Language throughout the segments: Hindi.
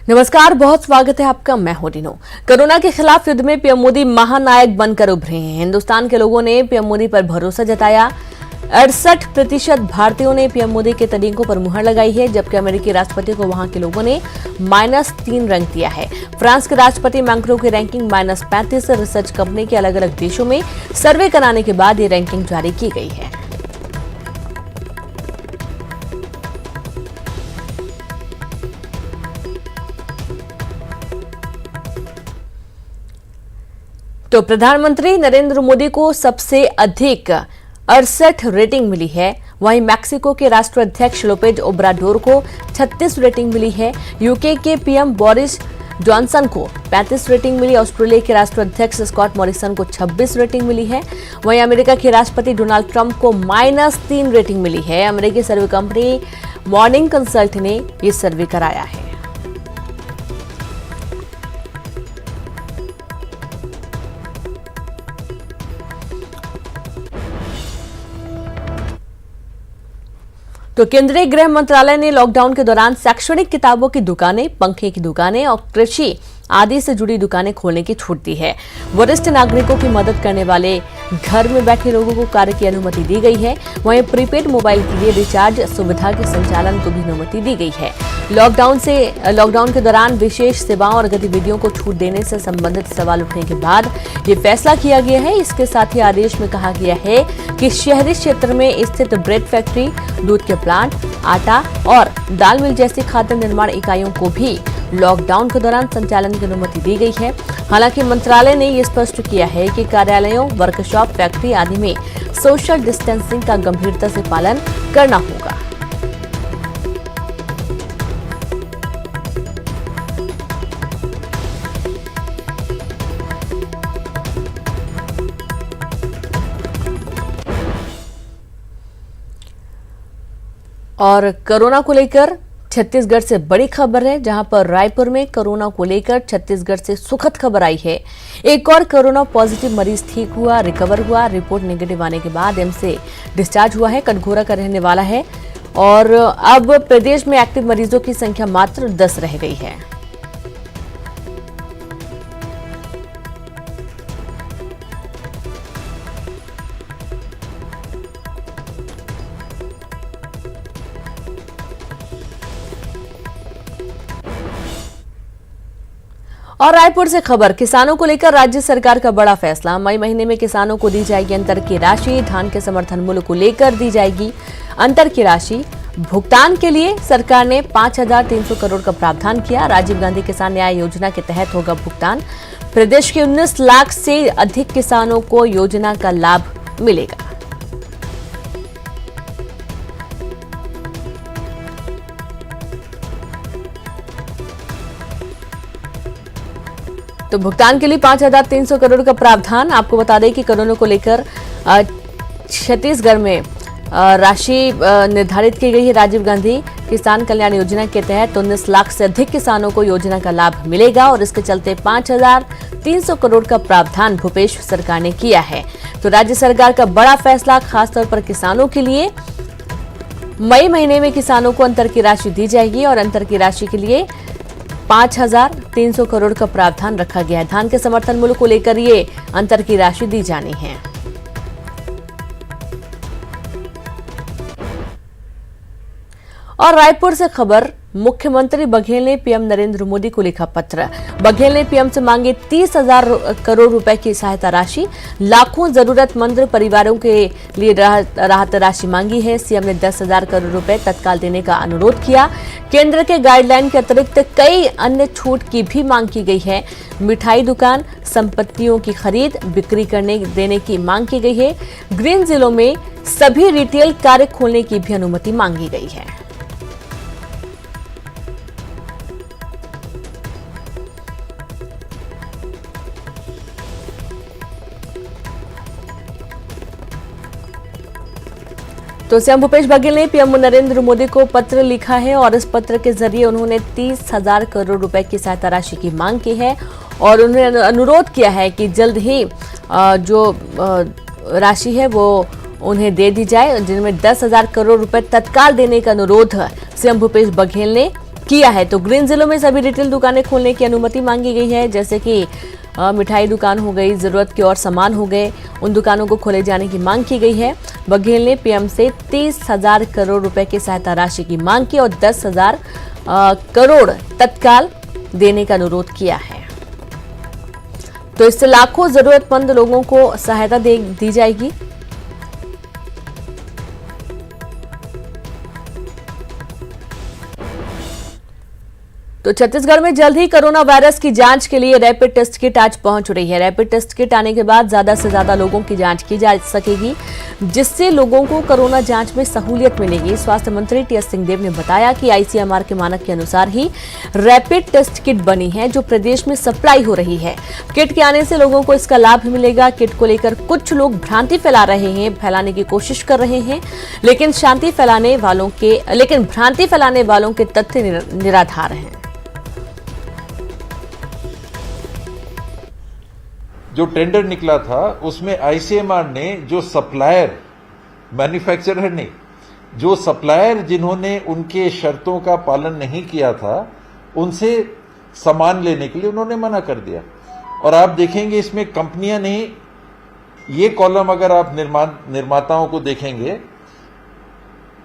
नमस्कार, बहुत स्वागत है आपका। मैं हूं रीनो। कोरोना के खिलाफ युद्ध में पीएम मोदी महानायक बनकर उभरे हैं। हिंदुस्तान के लोगों ने पीएम मोदी पर भरोसा जताया। 68% भारतीयों ने पीएम मोदी के तरीकों पर मुहर लगाई है, जबकि अमेरिकी राष्ट्रपति को वहां के लोगों ने -3 रैंक दिया है। फ्रांस के राष्ट्रपति मैक्रों की रैंकिंग -35। रिसर्च कंपनी के अलग अलग देशों में सर्वे कराने के बाद ये रैंकिंग जारी की गई है। तो प्रधानमंत्री नरेंद्र मोदी को सबसे अधिक 68 रेटिंग मिली है। वहीं मैक्सिको के राष्ट्राध्यक्ष लोपेज ओब्राडोर को 36 रेटिंग मिली है। यूके के पीएम बोरिस जॉनसन को 35 रेटिंग मिली। ऑस्ट्रेलिया के राष्ट्राध्यक्ष स्कॉट मॉरिसन को 26 रेटिंग मिली है। वहीं अमेरिका के राष्ट्रपति डोनाल्ड ट्रंप को -3 रेटिंग मिली है। अमेरिकी सर्वे कंपनी मॉर्निंग कंसल्ट ने यह सर्वे कराया है। तो केंद्रीय गृह मंत्रालय ने लॉकडाउन के दौरान शैक्षणिक किताबों की दुकानें, पंखे की दुकानें और कृषि आदि से जुड़ी दुकानें खोलने की छूट दी है। वरिष्ठ नागरिकों की मदद करने वाले घर में बैठे लोगों को कार्य की अनुमति दी गई है। वहीं प्रीपेड मोबाइल के लिए रिचार्ज सुविधा के संचालन को भी अनुमति दी गई है। लॉकडाउन के दौरान विशेष सेवाओं और गतिविधियों को छूट देने से संबंधित सवाल उठने के बाद ये फैसला किया गया है। इसके साथ ही आदेश में कहा गया है कि शहरी क्षेत्र में स्थित ब्रेड फैक्ट्री, दूध के प्लांट, आटा और दाल मिल जैसी खाद्य निर्माण इकाइयों को भी लॉकडाउन के दौरान संचालन की अनुमति दी गई है। हालांकि मंत्रालय ने यह स्पष्ट किया है कि कार्यालयों, वर्कशॉप, फैक्ट्री आदि में सोशल डिस्टेंसिंग का गंभीरता से पालन करना होगा। और कोरोना को लेकर छत्तीसगढ़ से बड़ी खबर है, जहां पर रायपुर में कोरोना को लेकर छत्तीसगढ़ से सुखद खबर आई है। एक और कोरोना पॉजिटिव मरीज ठीक हुआ, रिकवर हुआ। रिपोर्ट नेगेटिव आने के बाद एम्स से डिस्चार्ज हुआ है। कटघोरा का रहने वाला है और अब प्रदेश में एक्टिव मरीजों की संख्या मात्र 10 रह गई है। और रायपुर से खबर, किसानों को लेकर राज्य सरकार का बड़ा फैसला। मई महीने में किसानों को दी जाएगी अंतर की राशि। धान के समर्थन मूल्य को लेकर दी जाएगी अंतर की राशि। भुगतान के लिए सरकार ने 5,300 करोड़ का प्रावधान किया। राजीव गांधी किसान न्याय योजना के तहत होगा भुगतान। प्रदेश के 19 लाख से अधिक किसानों को योजना का लाभ मिलेगा। तो भुगतान के लिए 5,300 करोड़ का प्रावधान। आपको बता दें कि कोरोना को लेकर छत्तीसगढ़ में राशि निर्धारित की गई है। राजीव गांधी किसान कल्याण योजना के तहत 19 लाख से अधिक किसानों को योजना का लाभ मिलेगा और इसके चलते 5,300 करोड़ का प्रावधान भूपेश सरकार ने किया है। तो राज्य सरकार का बड़ा फैसला, खासतौर पर किसानों के लिए। मई महीने में किसानों को अंतर की राशि दी जाएगी और अंतर की राशि के लिए 5,300 करोड़ का प्रावधान रखा गया है। धान के समर्थन मूल्य को लेकर ये अंतर की राशि दी जानी है। और रायपुर से खबर, मुख्यमंत्री बघेल ने पीएम नरेंद्र मोदी को लिखा पत्र। बघेल ने पीएम से मांगी 30,000 करोड़ रुपए की सहायता राशि। लाखों जरूरतमंद परिवारों के लिए राहत राशि मांगी है। सीएम ने 10,000 करोड़ रुपए तत्काल देने का अनुरोध किया। केंद्र के गाइडलाइन के अतिरिक्त कई अन्य छूट की भी मांग की गई है। मिठाई दुकान, संपत्तियों की खरीद बिक्री करने देने की मांग की गई है। ग्रीन जिलों में सभी रिटेल कार्य खोलने की भी अनुमति मांगी गई है। तो सीएम भूपेश बघेल ने पीएम नरेंद्र मोदी को पत्र लिखा है और इस पत्र के जरिए उन्होंने 30,000 करोड़ रुपए की सहायता राशि की मांग की है और उन्होंने अनुरोध किया है कि जल्द ही जो राशि है वो उन्हें दे दी जाए, जिनमें 10,000 करोड़ रुपए तत्काल देने का अनुरोध सीएम भूपेश बघेल ने किया है। तो ग्रीन जिलों में सभी रिटेल दुकानें खोलने की अनुमति मांगी गई है, जैसे कि मिठाई दुकान हो गई, जरूरत के और सामान हो गए, उन दुकानों को खोले जाने की मांग की गई है। बघेल ने पीएम से 30,000 करोड़ रुपए की सहायता राशि की मांग की और 10,000 करोड़ तत्काल देने का अनुरोध किया है। तो इससे लाखों जरूरतमंद लोगों को सहायता दी जाएगी। तो छत्तीसगढ़ में जल्द ही कोरोना वायरस की जांच के लिए रैपिड टेस्ट किट आज पहुंच रही है। रैपिड टेस्ट किट आने के बाद ज्यादा से ज्यादा लोगों की जांच की जा सकेगी, जिससे लोगों को कोरोना जांच में सहूलियत मिलेगी। स्वास्थ्य मंत्री टीएस सिंहदेव ने बताया कि आईसीएमआर के मानक के अनुसार ही रैपिड टेस्ट किट बनी है, जो प्रदेश में सप्लाई हो रही है। किट के आने से लोगों को इसका लाभ मिलेगा। किट को लेकर कुछ लोग भ्रांति फैलाने की कोशिश कर रहे हैं, लेकिन भ्रांति फैलाने वालों के तथ्य निराधार हैं। जो टेंडर निकला था उसमें आईसीएमआर ने जो सप्लायर, मैन्युफैक्चरर नहीं, जो सप्लायर जिन्होंने उनके शर्तों का पालन नहीं किया था, उनसे सामान लेने के लिए उन्होंने मना कर दिया। और आप देखेंगे इसमें कंपनियां नहीं, ये कॉलम अगर आप निर्माताओं को देखेंगे,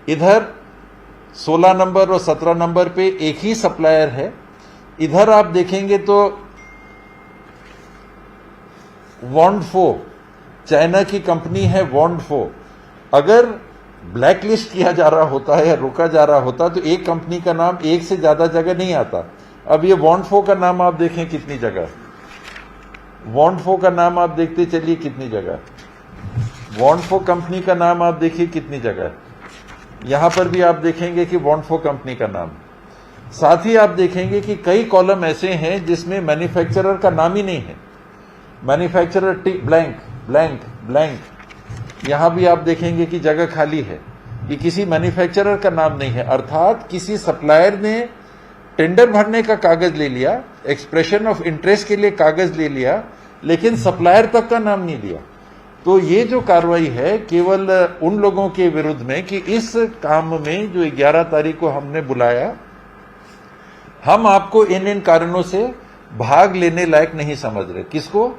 इधर 16 नंबर और 17 नंबर पे एक ही सप्लायर है। इधर आप देखेंगे तो वॉन्डफो, चाइना की कंपनी है वॉन्डफो। अगर ब्लैक लिस्ट किया जा रहा होता है या रोका जा रहा होता तो एक कंपनी का नाम एक से ज्यादा जगह नहीं आता। अब ये वॉन्डफो का नाम आप देखें कितनी जगह, वॉन्डफो का नाम आप देखते चलिए कितनी जगह, वॉन्डफो कंपनी का नाम आप देखिए कितनी जगह, यहां पर भी आप देखेंगे कि वॉन्डफो कंपनी का नाम। साथ ही आप देखेंगे कि कई कॉलम ऐसे हैं जिसमें मैन्युफैक्चरर का नाम ही नहीं है। मैन्युफैक्चरर ब्लैंक ब्लैंक ब्लैंक, यहां भी आप देखेंगे कि जगह खाली है। ये किसी मैन्युफैक्चरर का नाम नहीं है, अर्थात किसी सप्लायर ने टेंडर भरने का कागज ले लिया, एक्सप्रेशन ऑफ इंटरेस्ट के लिए कागज ले लिया, लेकिन सप्लायर तक का नाम नहीं दिया। तो ये जो कार्रवाई है केवल उन लोगों के विरुद्ध में कि इस काम में जो 11 तारीख को हमने बुलाया, हम आपको इन कारणों से भाग लेने लायक नहीं समझ रहे। किसको?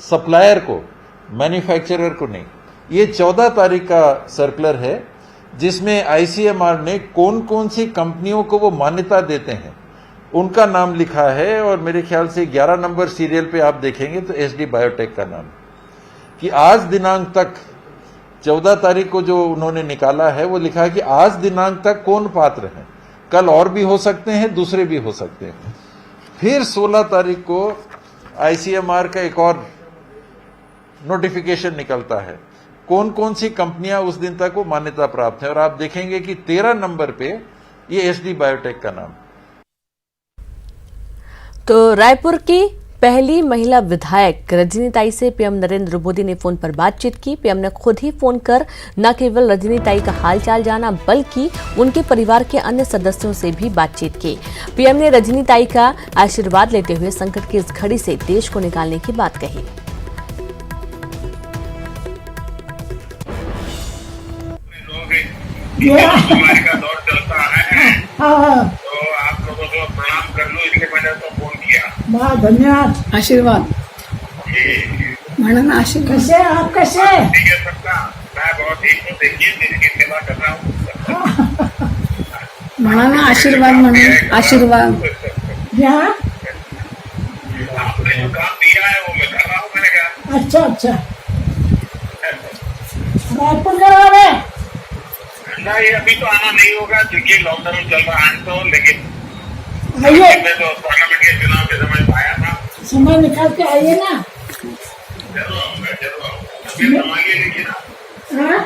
सप्लायर को, मैन्युफैक्चरर को नहीं। ये 14 तारीख का सर्कुलर है जिसमें आईसीएमआर ने कौन कौन सी कंपनियों को वो मान्यता देते हैं उनका नाम लिखा है। और मेरे ख्याल से 11 नंबर सीरियल पे आप देखेंगे तो एसडी बायोटेक का नाम, कि आज दिनांक तक 14 तारीख को जो उन्होंने निकाला है वो लिखा है कि आज दिनांक तक कौन पात्र है, कल और भी हो सकते हैं, दूसरे भी हो सकते हैं। फिर 16 तारीख को आईसीएमआर का एक और नोटिफिकेशन निकलता है कौन कौन सी कंपनियां उस दिन तक वो मान्यता प्राप्त है। और आप देखेंगे कि 13 नंबर पे ये एसडी बायोटेक का नाम। तो रायपुर की पहली महिला विधायक रजनी ताई से पीएम नरेंद्र मोदी ने फोन पर बातचीत की। पीएम ने खुद ही फोन कर न केवल रजनी ताई का हालचाल जाना, बल्कि उनके परिवार के अन्य सदस्यों से भी बातचीत की। पीएम ने रजनी ताई का आशीर्वाद लेते हुए संकट की इस घड़ी से देश को निकालने की बात कही। बीमारी का दौर चलता है तो आप लोगों को प्रणाम कर लो, इसलिए मैंने तो फोन किया। बहुत धन्यवाद, आशीर्वाद मैडम, आशीर्वाद। कैसे आप? कैसे? ठीक है सबका, मैं बहुत ठीक हूँ। देखिए देश की सेवा कर रहा हूँ। मैडम आशीर्वाद, मैडम आशीर्वाद। यहाँ आपने जो काम दिया है वो मैं कर रहा हूँ। मैंने कहा अच्छा अच्छा, रायपुर जा रहे हैं? नहीं, अभी तो आना नहीं होगा क्योंकि लॉकडाउन चल रहा है। तो लेकिन आइए, मैं तो पार्लियामेंट के चुनाव के समय में आया था। समय निकाल के आइए ना। जरूर आऊंगा, जरूर आऊंगा। तबीयत संभालिए, लेकिन हाँ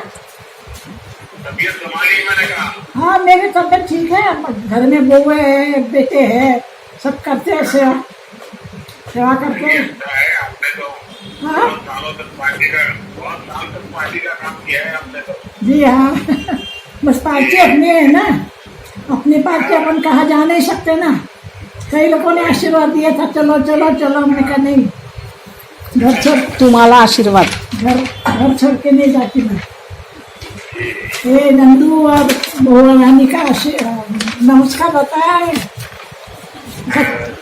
तबीयत संभालिए, मैंने कहा। हाँ, मेरी तबीयत ठीक है। घर में बउए हैं, बेटे हैं, सब करते हैं सेवा करते हैं। अच्छा है, आपने तो हाँ? बहुत साल तक पार्टी का काम किया है आपने तो। जी हाँ, बस पार्टी अपनी है ना, अपनी पार्टी अपन कहा जा नहीं सकते ना। कई लोगों ने आशीर्वाद दिया था, चलो चलो चलो, हमने कहा नहीं, घर छोड़, तुम्हारा आशीर्वाद, घर छोड़ के नहीं जाती मैं। ये नंदू और भुवन रानी का नमस्कार बताया है।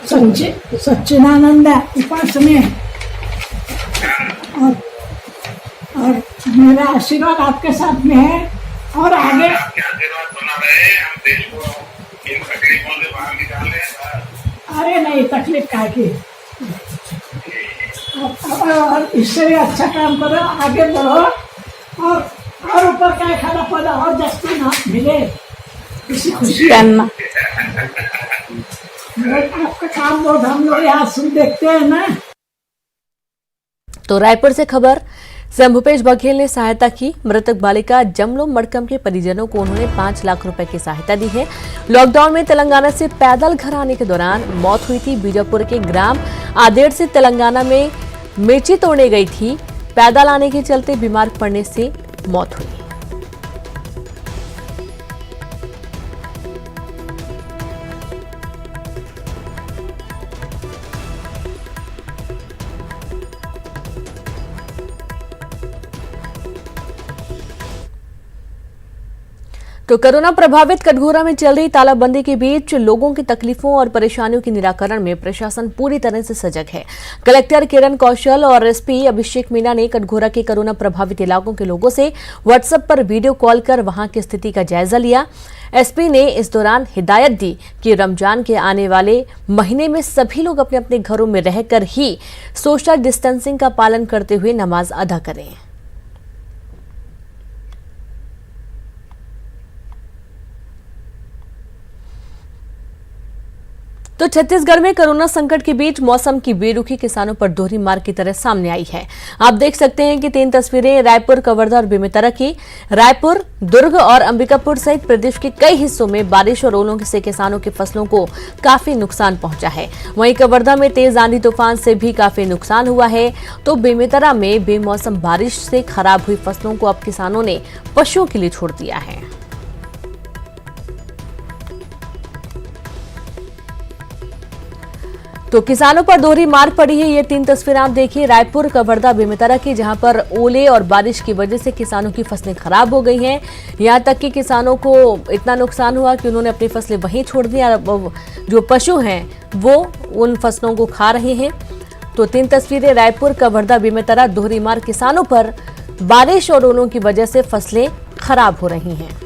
सच्चिदानंद उपासने और मेरा आशीर्वाद आपके साथ में है और आगे आपके आशीर्वाद बना रहे, हम देश को इन तकलीफों से बाहर निकाले। अरे नहीं, तकलीफ का की और इससे भी अच्छा काम करो, आगे बढ़ो और ऊपर का खाना पड़ा और जस्ती ना मिले, इसी खुशी करना। आपका काम बहुत हम लोग यहाँ सुन देखते हैं ना। तो रायपुर से खबर, सीएम भूपेश बघेल ने सहायता की। मृतक बालिका जमलो मड़कम के परिजनों को उन्होंने 5 लाख रुपए की सहायता दी है। लॉकडाउन में तेलंगाना से पैदल घर आने के दौरान मौत हुई थी। बीजापुर के ग्राम आदेड़ से तेलंगाना में मिर्ची तोड़ने गई थी। पैदल आने के चलते बीमार पड़ने से मौत हुई। तो कोरोना प्रभावित कटघोरा में चल रही तालाबंदी के बीच लोगों की तकलीफों और परेशानियों के निराकरण में प्रशासन पूरी तरह से सजग है। कलेक्टर किरण कौशल और एसपी अभिषेक मीणा ने कटघोरा के कोरोना प्रभावित इलाकों के लोगों से व्हाट्सएप पर वीडियो कॉल कर वहां की स्थिति का जायजा लिया। एसपी ने इस दौरान हिदायत दी कि रमजान के आने वाले महीने में सभी लोग अपने अपने घरों में रहकर ही सोशल डिस्टेंसिंग का पालन करते हुए नमाज अदा करें। तो छत्तीसगढ़ में कोरोना संकट के बीच मौसम की बेरुखी किसानों पर दोहरी मार की तरह सामने आई है। आप देख सकते हैं कि 3 तस्वीरें रायपुर, कवर्धा और बेमेतरा की। रायपुर, दुर्ग और अंबिकापुर सहित प्रदेश के कई हिस्सों में बारिश और ओलों से किसानों की फसलों को काफी नुकसान पहुंचा है। वहीं कवर्धा में तेज आंधी तूफान से भी काफी नुकसान हुआ है। तो बेमेतरा में बेमौसम बारिश से खराब हुई फसलों को अब किसानों ने पशुओं के लिए छोड़ दिया है। तो किसानों पर दोहरी मार पड़ी है। ये 3 तस्वीरें आप देखिए रायपुर, कवर्धा, बेमेतरा की, जहां पर ओले और बारिश की वजह से किसानों की फसलें खराब हो गई हैं। यहां तक कि किसानों को इतना नुकसान हुआ कि उन्होंने अपनी फसलें वहीं छोड़ दी और जो पशु हैं वो उन फसलों को खा रहे हैं। तो 3 तस्वीरें रायपुर, कवर्धा, बेमेतरा, दोहरी मार किसानों पर बारिश और ओलों की वजह से फसलें खराब हो रही हैं।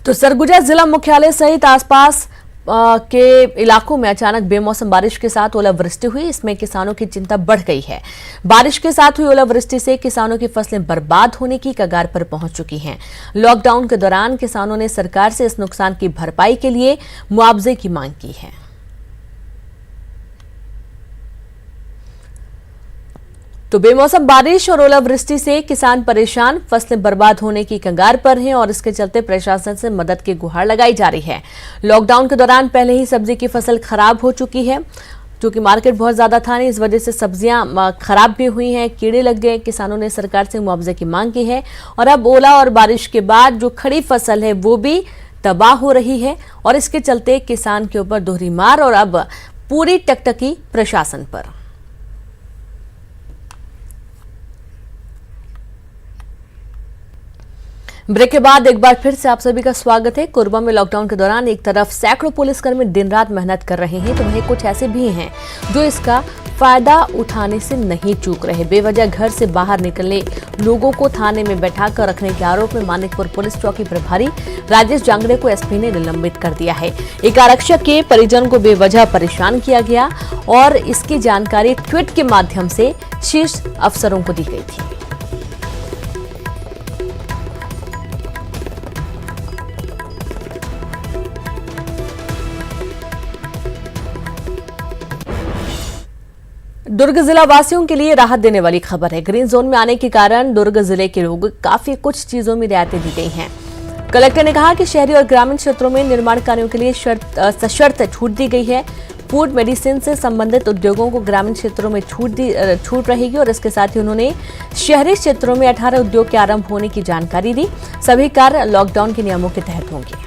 तो सरगुजा जिला मुख्यालय सहित आसपास के इलाकों में अचानक बेमौसम बारिश के साथ ओलावृष्टि हुई। इसमें किसानों की चिंता बढ़ गई है। बारिश के साथ हुई ओलावृष्टि से किसानों की फसलें बर्बाद होने की कगार पर पहुंच चुकी हैं। लॉकडाउन के दौरान किसानों ने सरकार से इस नुकसान की भरपाई के लिए मुआवजे की मांग की है। तो बेमौसम बारिश और ओलावृष्टि से किसान परेशान, फसलें बर्बाद होने की कगार पर हैं और इसके चलते प्रशासन से मदद की गुहार लगाई जा रही है। लॉकडाउन के दौरान पहले ही सब्जी की फसल खराब हो चुकी है, क्योंकि मार्केट बहुत ज्यादा था नहीं, इस वजह से सब्जियां खराब भी हुई हैं, कीड़े लग गए। किसानों ने सरकार से मुआवजे की मांग की है और अब ओला और बारिश के बाद जो खड़ी फसल है वो भी तबाह हो रही है और इसके चलते किसान के ऊपर दोहरी मार और अब पूरी टकटकी प्रशासन पर। ब्रेक के बाद एक बार फिर से आप सभी का स्वागत है। कोरबा में लॉकडाउन के दौरान एक तरफ सैकड़ों पुलिसकर्मी दिन रात मेहनत कर रहे हैं, तो वहीं कुछ ऐसे भी हैं जो इसका फायदा उठाने से नहीं चूक रहे। बेवजह घर से बाहर निकलने लोगों को थाने में बैठाकर रखने के आरोप में मानिकपुर पुलिस चौकी प्रभारी राजेश जांगड़े को एसपी ने निलंबित कर दिया है। एक आरक्षक के परिजन को बेवजह परेशान किया गया और इसकी जानकारी ट्वीट के माध्यम से शीर्ष अफसरों को दी गई थी। दुर्ग जिला वासियों के लिए राहत देने वाली खबर है। ग्रीन जोन में आने के कारण दुर्ग जिले के लोग काफी कुछ चीजों में रियायतें दी गई हैं। कलेक्टर ने कहा कि शहरी और ग्रामीण क्षेत्रों में निर्माण कार्यों के लिए सशर्त छूट दी गई है। फूड मेडिसिन से संबंधित उद्योगों को ग्रामीण क्षेत्रों में छूट रहेगी और इसके साथ ही उन्होंने शहरी क्षेत्रों में 18 उद्योग के आरंभ होने की जानकारी दी। सभी कार्य लॉकडाउन के नियमों के तहत होंगे।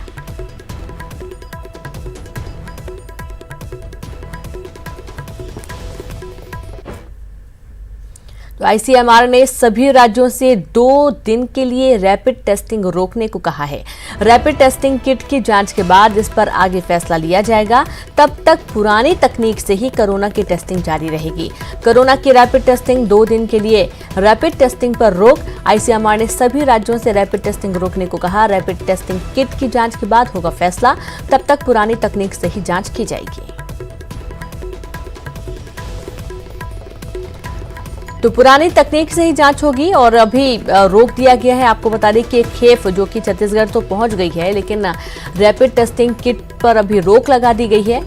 तो आईसीएमआर ने सभी राज्यों से 2 दिन के लिए रैपिड टेस्टिंग रोकने को कहा है। रैपिड टेस्टिंग किट की जांच के बाद इस पर आगे फैसला लिया जाएगा। तब तक पुरानी तकनीक से ही कोरोना की टेस्टिंग जारी रहेगी। कोरोना की रैपिड टेस्टिंग 2 दिन के लिए रैपिड टेस्टिंग पर रोक। आईसीएमआर ने सभी राज्यों से रैपिड टेस्टिंग रोकने को कहा। रैपिड टेस्टिंग किट की जांच के बाद होगा फैसला। तब तक पुरानी तकनीक से ही जांच की जाएगी। तो पुरानी तकनीक से ही जांच होगी और अभी रोक दिया गया है। आपको बता दें कि खेप जो कि छत्तीसगढ़ तो पहुंच गई है, लेकिन रैपिड टेस्टिंग किट पर अभी रोक लगा दी गई है।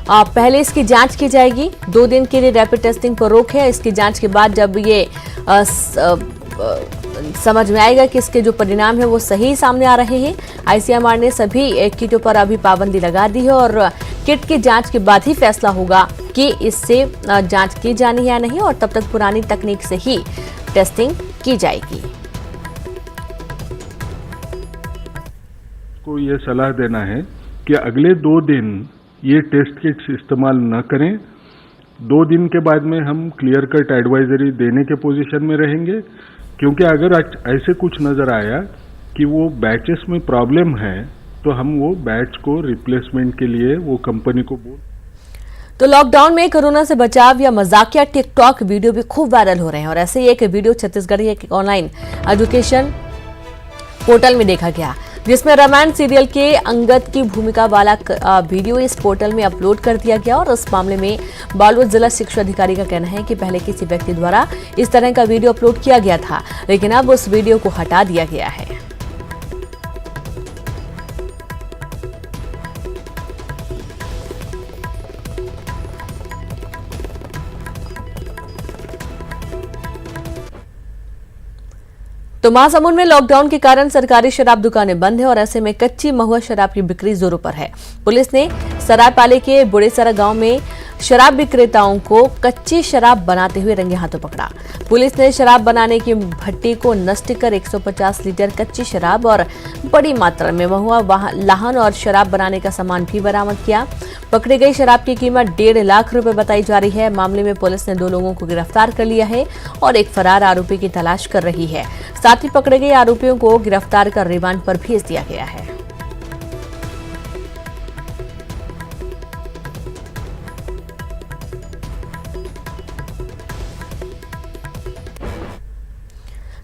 पहले इसकी जांच की जाएगी। 2 दिन के लिए रैपिड टेस्टिंग पर रोक है। इसकी जांच के बाद जब ये समझ में आएगा कि इसके जो परिणाम है वो सही सामने आ रहे हैं। आईसीएमआर ने सभी किटों पर अभी पाबंदी लगा दी है और किट की जांच के बाद ही फैसला होगा कि इससे जांच की जानी है या नहीं, और तब तक पुरानी तकनीक से ही टेस्टिंग की जाएगी। को ये सलाह देना है कि अगले 2 दिन ये टेस्ट किट्स इस्तेमाल न करें। 2 दिन के बाद में हम क्लियर कट एडवाइजरी देने के पोजीशन में रहेंगे, क्योंकि अगर ऐसे कुछ नजर आया कि वो बैचेस में प्रॉब्लम है तो हम वो बैच को रिप्लेसमेंट के लिए वो कंपनी को तो लॉकडाउन में कोरोना से बचाव या मजाकिया टिकटॉक वीडियो भी खूब वायरल हो रहे हैं और ऐसे ही एक वीडियो छत्तीसगढ़ के ऑनलाइन एजुकेशन पोर्टल में देखा गया, जिसमें रामायण सीरियल के अंगद की भूमिका वाला वीडियो इस पोर्टल में अपलोड कर दिया गया। और इस मामले में बालोद जिला शिक्षा अधिकारी का कहना है कि पहले किसी व्यक्ति द्वारा इस तरह का वीडियो अपलोड किया गया था, लेकिन अब उस वीडियो को हटा दिया गया है। तो महासमुंद में लॉकडाउन के कारण सरकारी शराब दुकानें बंद है और ऐसे में कच्ची महुआ शराब की बिक्री जोरों पर है। पुलिस ने सरायपाली के बुड़ेसरा गांव में शराब विक्रेताओं को कच्ची शराब बनाते हुए रंगे हाथों पकड़ा। पुलिस ने शराब बनाने की भट्टी को नष्ट कर 150 लीटर कच्ची शराब और बड़ी मात्रा में महुआ लाहन और शराब बनाने का सामान भी बरामद किया। पकड़ी गई शराब की कीमत 1.5 लाख रुपए बताई जा रही है। मामले में पुलिस ने 2 लोगों को गिरफ्तार कर लिया है और एक फरार आरोपी की तलाश कर रही है। साथ ही पकड़े गए आरोपियों को गिरफ्तार कर रिमांड पर भेज दिया गया है।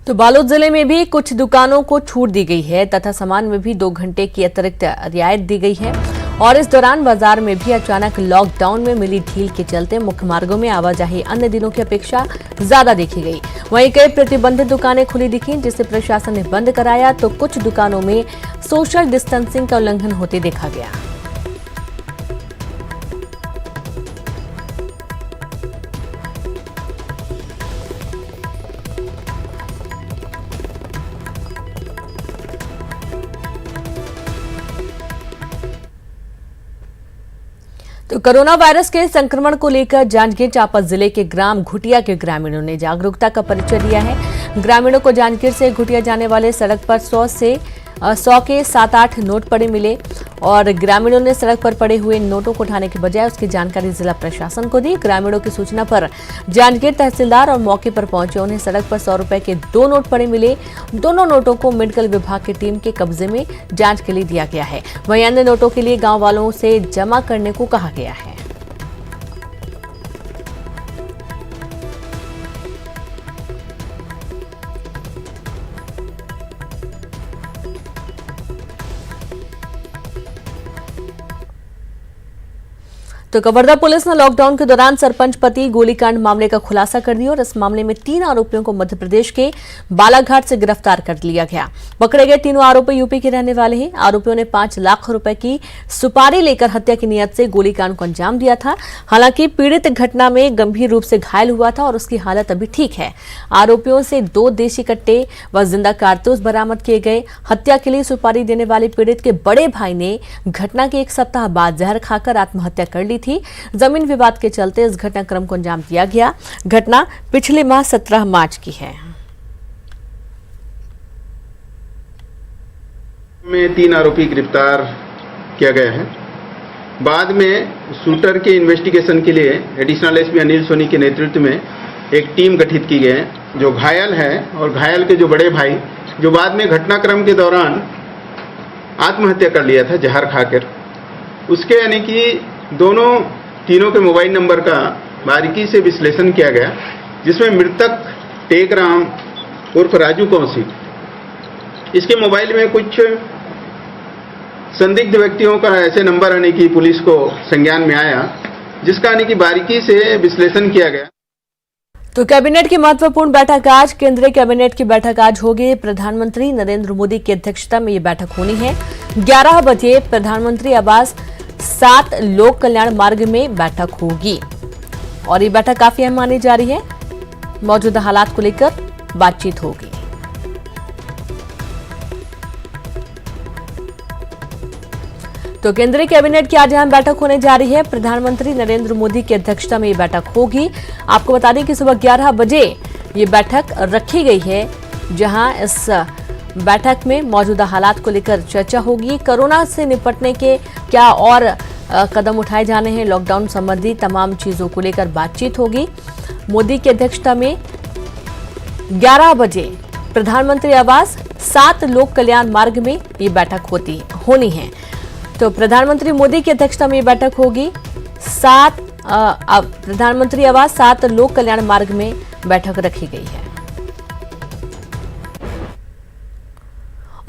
तो बालोद जिले में भी कुछ दुकानों को छूट दी गई है तथा सामान में भी 2 घंटे की अतिरिक्त रियायत दी गई है। और इस दौरान बाजार में भी अचानक लॉकडाउन में मिली ढील के चलते मुख्य मार्गों में आवाजाही अन्य दिनों की अपेक्षा ज्यादा देखी गई। वहीं कई प्रतिबंधित दुकानें खुली दिखी, जिसे प्रशासन ने बंद कराया, तो कुछ दुकानों में सोशल डिस्टेंसिंग का उल्लंघन होते देखा गया। तो कोरोना वायरस के संक्रमण को लेकर जांजगीर चांपा जिले के ग्राम घुटिया के ग्रामीणों ने जागरूकता का परिचय दिया है। ग्रामीणों को जांजगीर से घुटिया जाने वाले सड़क पर 100 के 7-8 नोट पड़े मिले और ग्रामीणों ने सड़क पर पड़े हुए नोटों को उठाने के बजाय उसकी जानकारी जिला प्रशासन को दी। ग्रामीणों की सूचना पर जांजगीर तहसीलदार और मौके पर पहुंचे। उन्हें सड़क पर 100 रुपए के 2 नोट पड़े मिले। दोनों नोटों को मेडिकल विभाग की टीम के कब्जे में जांच के लिए दिया गया है। वहीं अन्य नोटों के लिए गाँव वालों से जमा करने को कहा गया है। तो कवर्धा पुलिस ने लॉकडाउन के दौरान सरपंच पति गोलीकांड मामले का खुलासा कर दिया और इस मामले में 3 आरोपियों को मध्य प्रदेश के बालाघाट से गिरफ्तार कर लिया गया। पकड़े गए तीनों आरोपी यूपी के रहने वाले हैं। आरोपियों ने 5 लाख रुपए की सुपारी लेकर हत्या की नीयत से गोलीकांड को अंजाम दिया था। हालांकि पीड़ित घटना में गंभीर रूप से घायल हुआ था और उसकी हालत अभी ठीक है। आरोपियों से 2 देशी कट्टे व जिंदा कारतूस बरामद किए गए। हत्या के लिए सुपारी देने वाले पीड़ित के बड़े भाई ने घटना के 1 सप्ताह बाद जहर खाकर आत्महत्या कर ली थी। जमीन विवाद के चलते इस घटनाक्रम को अंजाम दिया गया। घटना पिछले माह 17 मार्च की है। में 3 आरोपी गिरफ्तार किया गया है। बाद में शूटर के इन्वेस्टिगेशन के लिए एडिशनल एसपी अनिल सोनी के नेतृत्व में एक टीम गठित की गई है। जो घायल है और घायल के जो बड़े भाई, जो बाद में घटनाक्रम के दौरान आत्महत्या कर लिया था जहर खाकर, उसके यानी कि तीनों के मोबाइल नंबर का बारीकी से विश्लेषण किया गया, जिसमें मृतक टेकराम उर्फ राजू कौशिक, इसके मोबाइल में कुछ संदिग्ध व्यक्तियों का ऐसे नंबर आने की पुलिस को संज्ञान में आया, जिसका यानी कि बारीकी से विश्लेषण किया गया। तो कैबिनेट की महत्वपूर्ण बैठक आज, केंद्रीय कैबिनेट की बैठक आज होगी। प्रधानमंत्री नरेंद्र मोदी की अध्यक्षता में ये बैठक होनी है। 11 बजे प्रधानमंत्री आवास 7 लोक कल्याण मार्ग में बैठक होगी और ये बैठक काफी अहम मानी जा रही है। मौजूदा हालात को लेकर बातचीत होगी। तो केंद्रीय कैबिनेट की आज अहम बैठक होने जा रही है। प्रधानमंत्री नरेंद्र मोदी की अध्यक्षता में ये बैठक होगी। आपको बता दें कि सुबह 11 बजे ये बैठक रखी गई है, जहां इस बैठक में मौजूदा हालात को लेकर चर्चा होगी। कोरोना से निपटने के क्या और कदम उठाए जाने हैं, लॉकडाउन संबंधी तमाम चीजों को लेकर बातचीत होगी। मोदी की अध्यक्षता में 11 बजे प्रधानमंत्री आवास 7 लोक कल्याण मार्ग में ये बैठक होनी है। तो प्रधानमंत्री मोदी की अध्यक्षता में ये बैठक होगी। प्रधानमंत्री आवास 7 लोक कल्याण मार्ग में बैठक रखी गई है।